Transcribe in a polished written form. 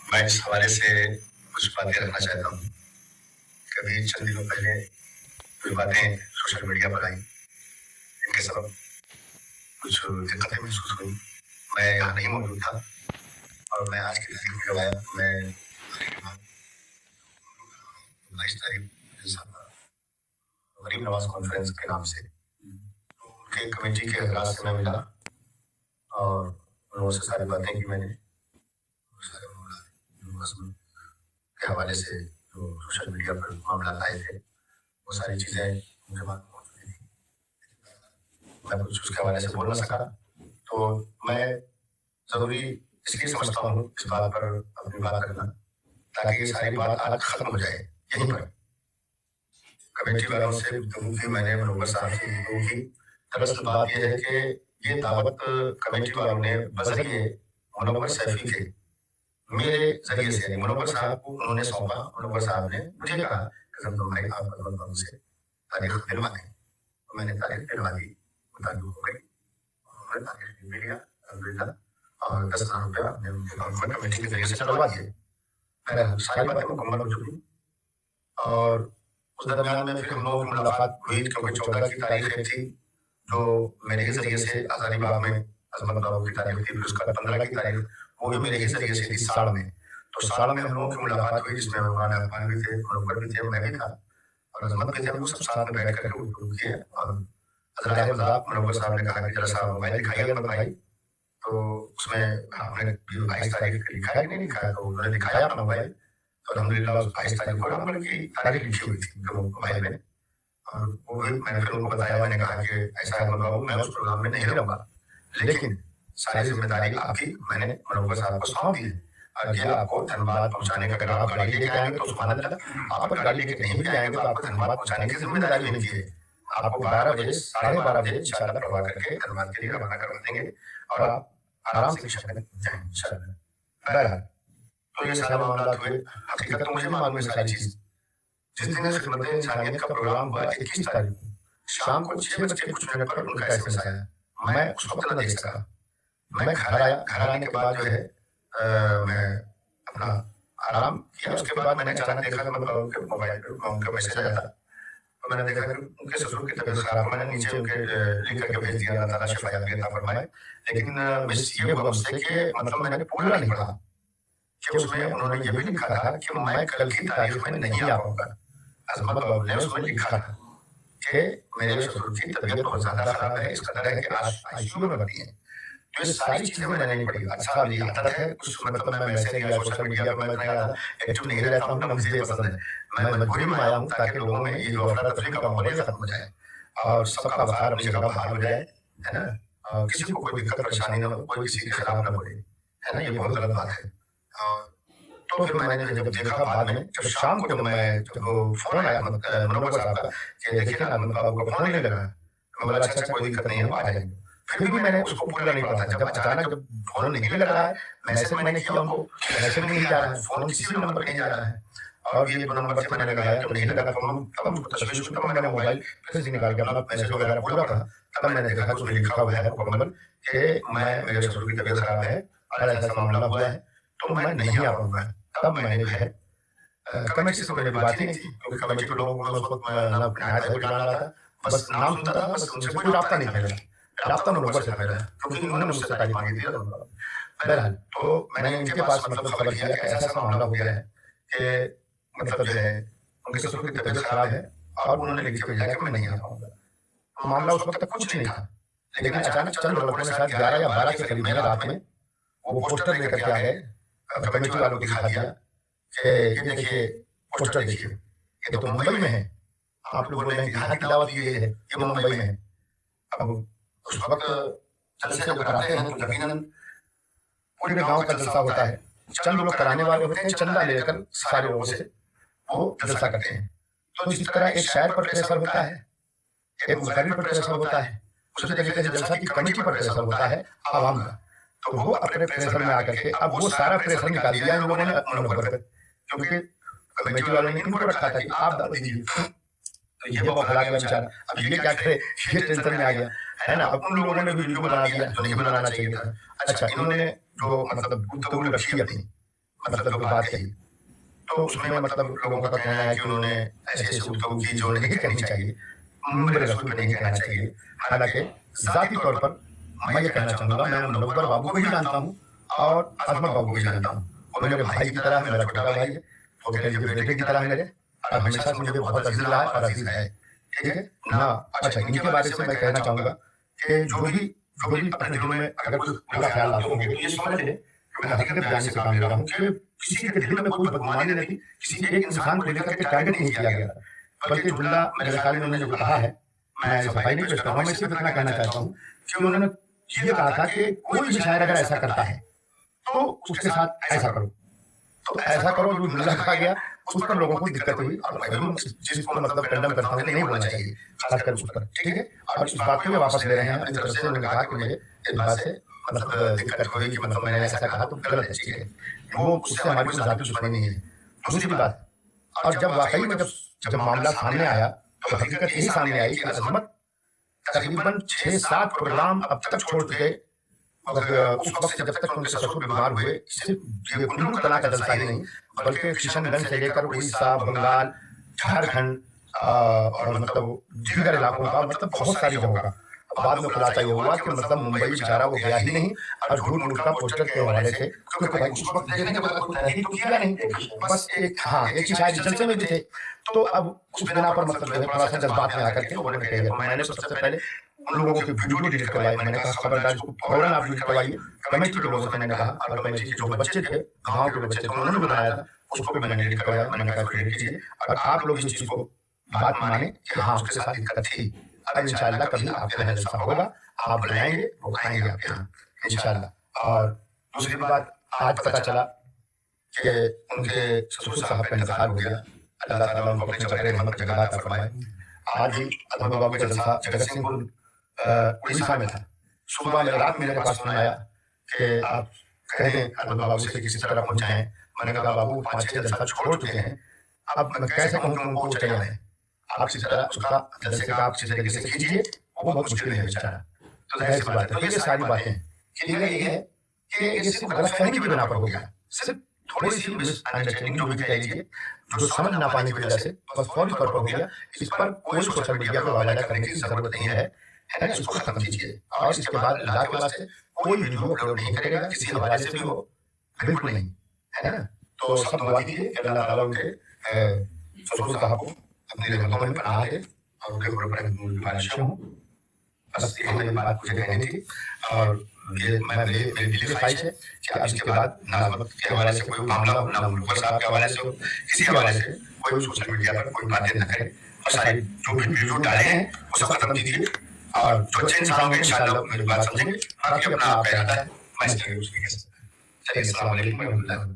मैं इस हवाले से कुछ बातें रखना चाहता हूँ। कभी चंद दिनों पहले कुछ बातें सोशल मीडिया पर आई, जिनके सबब कुछ दिक्कतें महसूस हुई। मैं यहाँ नहीं मौजूद था और मैं आज की तारीख में जब आया, मैं आने के बाद 22 तारीख गरीब नवाज कॉन्फ्रेंस के नाम से तो उनके कमेटी के हजरात से मैं मिला और उनसे सारी बातें की मैंने। सारे मामला के हवाले से जो सोशल मीडिया पर मामला आए थे, वो सारी चीज़ें मुझे मालूम हो चुकी थी। मैं कुछ उसके हवाले से बोल ना सका, तो मैं ज़रूरी इसलिए समझता हूँ इस बात पर अपनी बात करना, ताकि ये सारी बात आज खत्म हो जाए यहीं पर। कमेटी वालों से गुफ्तगू की मैंने, मनोवर साहब से गुफ्तगू की। दरअसल बात यह है कि ये दावत कमेटी वालों ने बज़रिए मुनव्वर सैफी के मेरे ज़रिए से, मुनव्वर साहब को उन्होंने सौंपा। मुनव्वर साहब ने मुझे कहा कि ज़मज़म भाई आप अजमत बाबू से तारीख दिलवा दें। तो मैंने तारीख दिलवा दी, मुताबिक हो गई। उन्होंने तारीख भी लिया अल्हम्दुलिल्लाह, और 10,000 रुपया हमने उनके बैंक में कमेटी के ज़रिए से डलवा दिए। बहरहाल सारी बातें मुकम्मल हो चुकी और उस दरमियान में फिर हम लोगों की मुलाकात हुई, क्योंकि 14 की तारीख थी जो मेरे ही ज़रिए से आज़ादी बाग में अजमत बाबू की तारीख थी। फिर उसके बाद 15 की तारीख वो भी मेरे ही ज़रिए से थी साड़ में। तो साड़ में हम लोगों की मुलाकात हुई, जिसमें मौलाना अरफान भी थे, मुनव्वर भी थे, मैं भी था और अजमत भी थे। हम लोग सब साथ में बैठ कर के गुफ्तगू किए और हज़रात मज़ाक मुनव्वर साहब ने कहा कि जरा साहब मोबाइल दिखाइए अहमद भाई। तो उसमें आपने 22 तारीख को लिखा है कि नहीं लिखा है? तो उन्होंने दिखाया अपना मोबाइल। तो अल्हम्दुलिल्लाह उस 22 तारीख को नवंबर की तारीख लिखी हुई थी उनके मोबाइल में। और वो भी मैंने फिर उनको बताया, मैंने कहा कि ऐसा है बाबू, मैं उस प्रोग्राम में नहीं रहूँगा, लेकिन सारी ज़िम्मेदारी आपकी मैंने मुनव्वर साहब को सौंप दी है। और ये आपको धनबाद पहुँचाने का, अगर आप गाड़ी लेके आएँगे तो सुभान अल्लाह, आप अगर गाड़ी लेके नहीं भी आएँगे तो आपको धनबाद पहुँचाने की ज़िम्मेदारी इनकी है। आपको 12 बजे, साढ़े 12 बजे इंशाअल्लाह करवा करके धनबाद के लिए रवाना करवा देंगे और आप आराम से शहर में जाएँ इंशाअल्लाह। बहरहाल तो ये सारे मामलात हुए। हकीकत तो मुझे भी मालूम है सारी चीज़। जिस दिन खिदमत इंसानियत का प्रोग्राम हुआ 21 तारीख को शाम को 6 बज के कुछ मिनट पर उनका एसएमएस आया। मैं उस वक्त न देख सका। मैं घर आया, घर आने के बाद जो है मैं अपना आराम किया। उसके बाद मैंने अचानक देखा कि मतलब उनके मोबाइल पे उनका मैसेज आया था। तो मैंने देखा कि उनके ससुर की तबीयत खराब है। मैंने नीचे उनके लिख करके भेज दिया, अल्लाह ताला शिफा अता फरमाए। लेकिन मिस ये हुआ मुझसे कि मतलब मैंने पूरा नहीं पढ़ा कि उसमें उन्होंने ये भी लिखा था कि मैं कल की तारीख में नहीं आ पाऊंगा। अजमत बाबू ने उसमें लिखा था कि मेरे ससुर की तबीयत बहुत ज्यादा खराब है, इस कदर है कि आज आईसीयू में भर्ती है। तो ये सारी चीजें मैंने नहीं पढ़ी। अच्छा, मेरी आदत है कुछ, मतलब मैं मैसेज या सोशल मीडिया पर मैं इतना ज्यादा एक्टिव नहीं रहता हूँ ना, मुझे ये पसंद है। मैं मजबूरी में आया हूँ ताकि लोगों में ये जो अफरा तफरी का माहौल है खत्म हो जाए और सबका वकार अपनी जगह बहाल हो जाए, है ना। किसी को कोई दिक्कत परेशानी ना हो, कोई किसी के खिलाफ ना बोले, है ना, ये बहुत गलत बात है। तो फिर मैंने जब देखा बाद में, जब शाम को जब फ़ोन आया मुनव्वर साहब का कि देखिए ना अहमद बाबू का फ़ोन नहीं लगा। मैं बोला अच्छा अच्छा कोई दिक्कत नहीं है, आ जाएंगे। फिर भी मैंने उसको पूरा नहीं पढ़ा था। जब अचानक जब फ़ोन नहीं लग रहा है, मैसेज मैंने किया उनको, मैसेज नहीं जा रहा है, फ़ोन किसी भी नंबर पे नहीं जा रहा है और ये 2 नंबर से मैंने लगाया, जब नहीं लगा तो तब हमको तशवीश हुई। तब मैंने मोबाइल फिर से निकाल के अपना मैसेज वगैरह पूरा पढ़ा। तब मैंने देखा कि उसमें लिखा हुआ है मुकम्मल कि मेरे ससुर की तबीयत खराब है और ऐसा मामला हुआ है तो मैं नहीं आ पाऊंगा। तब मैंने जो है कमेटी से मेरी बात ही नहीं थी, क्योंकि कमेटी के लोगों को उस वक्त ना नहायत है जान रहा था, बस नाम सुनता था, बस उनसे कोई राब्ता नहीं था मेरा। राब्ता मुनव्वर से था मेरा, क्योंकि उन्होंने मुझसे तारीफ मांगी थी। बहरहाल तो मैंने इनके पास मतलब खबर किया कि ऐसा ऐसा मामला हो गया है कि मतलब जो है उनके ससुर की तबीयत खराब है और उन्होंने लिख के भेजा कि मैं नहीं आ पाऊंगा। मामला उस वक्त तक कुछ नहीं था, लेकिन अचानक चंद लड़कों ने शायद 11 या 12 के करीब में रात में वो पोस्टर लेकर के आ गए, कमेटी वालों को दिखा दिया कि ये देखिए पोस्टर देखिए, ये तो मुंबई में है, आप लोग बोल रहे हैं कि यहाँ की दावत ये है, ये मुंबई में है। अब उस वक्त जलसे जब कराते हैं तो यकीनन पूरे गांव का जलसा होता है, चंद लोग कराने वाले होते हैं, चंदा लेकर सारे लोगों से वो जलसा करते हैं। तो जिस तरह एक शायर पर प्रेशर होता है, एक मुखर्रिर पर प्रेशर होता है, उसी तरीके से जलसा की कमेटी पर प्रेशर होता है आवाम का। तो वो अपने प्रेशर में आकर के अब वो सारा प्रेशर निकाल दिया इन लोगों ने मुनव्वर पे, क्योंकि कमेटी वालों ने इनको रखा था कि आप दाव दीजिए, तो ये बौखला गया बेचारा। अब ये क्या करे, ये टेंशन में आ गया, है ना। अब उन लोगों ने वीडियो बना दिया जो नहीं बनाना चाहिए था। अच्छा, इन्होंने जो मतलब गुफ्तगू रखी अपनी, मतलब कोई बात कही तो उसमें मतलब लोगों का कहना है कि उन्होंने ऐसे गुफ्तगू की जो नहीं करनी चाहिए, मेरे रसूल पे नहीं कहना चाहिए। हालांकि जाती तौर पर मैं ये कहना चाहूँगा, मैं मुनव्वर बाबू को भी जानता हूँ और अजमत बाबू को भी जानता हूँ। वो मेरे भाई की तरह है, मेरा छोटा भाई है, वो कह लीजिए बेटे की तरह है मेरे, और हमेशा से मुझे बहुत अजीज रहा है और अजीज है। ठीक है ना। अच्छा, इनके बारे से मैं कहना चाहूँगा कि जो भी अपने दिल में अगर कोई बुरा ख्याल लाते होंगे तो ये समझ ले कि मैं हकीकत जानने से काम ले रहा हूँ कि किसी के दिल में कोई बदगुमानी नहीं थी, किसी एक इंसान को लेकर के टारगेट नहीं किया गया, बल्कि जुमला मेरे ख्याल में उन्होंने जो कहा है, मैं सफाई नहीं पेश कर रहा हूँ, मैं सिर्फ इतना कहना चाहता हूँ कि उन्होंने ये कहा था कि कोई भी शायर अगर ऐसा करता है तो उसके साथ ऐसा करो, तो ऐसा करो जो जुमला कहा गया उस पर लोगों को दिक्कत हुई, और मैं इस चीज को मतलब कंडम करता हूँ कि नहीं बोलना चाहिए खासकर उस पर। ठीक है, और इस बात को वापस ले रहे हैं अपनी तरफ से। उन्होंने कहा कि मुझे इस बात से मतलब दिक्कत हुई कि मतलब मैंने ऐसा कहा तो गलत है। ठीक है, वो उससे हमारी कोई जाती दुश्मनी नहीं है। दूसरी बात, और जब वाकई में जब मामला सामने आया तो हकीकत यही सामने आई कि अजमत तकरीबन 6-7 प्रोग्राम अब तक छोड़ चुके, और उस वक्त जब तक उनके ससुर बीमार हुए, सिर्फ ये कुल्लू कला का जलसा ही नहीं बल्कि किशनगंज से लेकर उड़ीसा, बंगाल, झारखंड और मतलब दीगर इलाकों का, मतलब बहुत सारी जगहों का। बाद में खुलासा ये हुआ कि मतलब मुंबई बेचारा वो गया ही नहीं, और झूठ मूठ का पोस्टर के हवाले से, क्योंकि भाई उस वक्त देखने के बाद कुछ तहरीक तो किया नहीं, बस एक ही शायद जलसे में भी थे। तो अब उस बिना पर मतलब जो है थोड़ा सा जज्बात में आकर के उन्होंने कह दिया। मैंने तो सबसे पहले उन लोगों की वीडियो डिलीट करवाई। मैंने कहा खबरदार इसको फौरन आप डिलीट करवाइए। कमेटी के लोगों से मैंने कहा, और कमेटी के जो बच्चे थे, गाँव के बच्चे थे, उन्होंने बनाया था, उसको भी मैंने डिलीट करवाया। मैंने कहा डिलीट कीजिए, और आप लोग इस चीज को बात माने कि हाँ उसके साथ दिक्कत थी। अब इंशाल्लाह कभी आपके यहाँ जलसा होगा, आप बनाएंगे, वो खाएंगे आपके यहाँ इंशाल्लाह। और दूसरी बात, आज पता चला कि उनके ससुर साहब का इंतकाल हो गया। अल्लाह ताला उनको अपने चबरे रहमत की जगह अता फरमाए। आज ही अजमत बाबू का जलसा जगत सिंहपुर उड़ीसा में था। सुबह में रात में मेरे पास फोन आया कि आप कह दें अजमत बाबू से किसी तरह पहुंचाएं। मैंने कहा बाबू 5-6 जलसा छोड़ चुके हैं, अब मैं कैसे कहूँ कि उनको चले आए। आप इसी तरह उसका जलसे का आप किसी तरीके से कीजिए, वो बहुत मुश्किल है बेचारा। तो जाहिर सी बात है, तो ये सारी बातें क्लियर ये है कि ये सिर्फ गलतफहमी की बिना पर हो गया, सिर्फ थोड़ी सी मिसअंडरस्टैंडिंग जो भी कह लीजिए, जो समझ ना पाने की वजह से बस फौरी तौर पर हो गया। इस पर कोई सोशल मीडिया पर वायरल करने की जरूरत नहीं है ना, इसको खत्म कीजिए। और इसके बाद अल्लाह के वास्ते कोई वीडियो अपलोड नहीं करेगा किसी हवाले से भी हो, बिल्कुल नहीं, है ना। तो सब दुआ कीजिए कि अल्लाह ताला उनके ससुर साहब को अपने रहमतों में बना दे और उनके ऊपर अपनी बारिशें हों। बस यही बात मुझे कहनी थी। और ये मेरी दिली ख्वाहिश है कि अब इसके बाद ना अजमत के हवाले से कोई मामला हो, ना मुनव्वर साहब के हवाले से हो, किसी हवाले से कोई सोशल मीडिया पर कोई बातें न करे, और सारी जो भी वीडियो डाले हैं वो सब खत्म कीजिए। और जो अच्छे इंसान होंगे इंशाल्लाह मेरी बात समझेंगे, बाकी अपना आप रहता है, मैं इसलिए उसकी कह सकता हूँ। चलिए, अस्सलाम वालेकुम।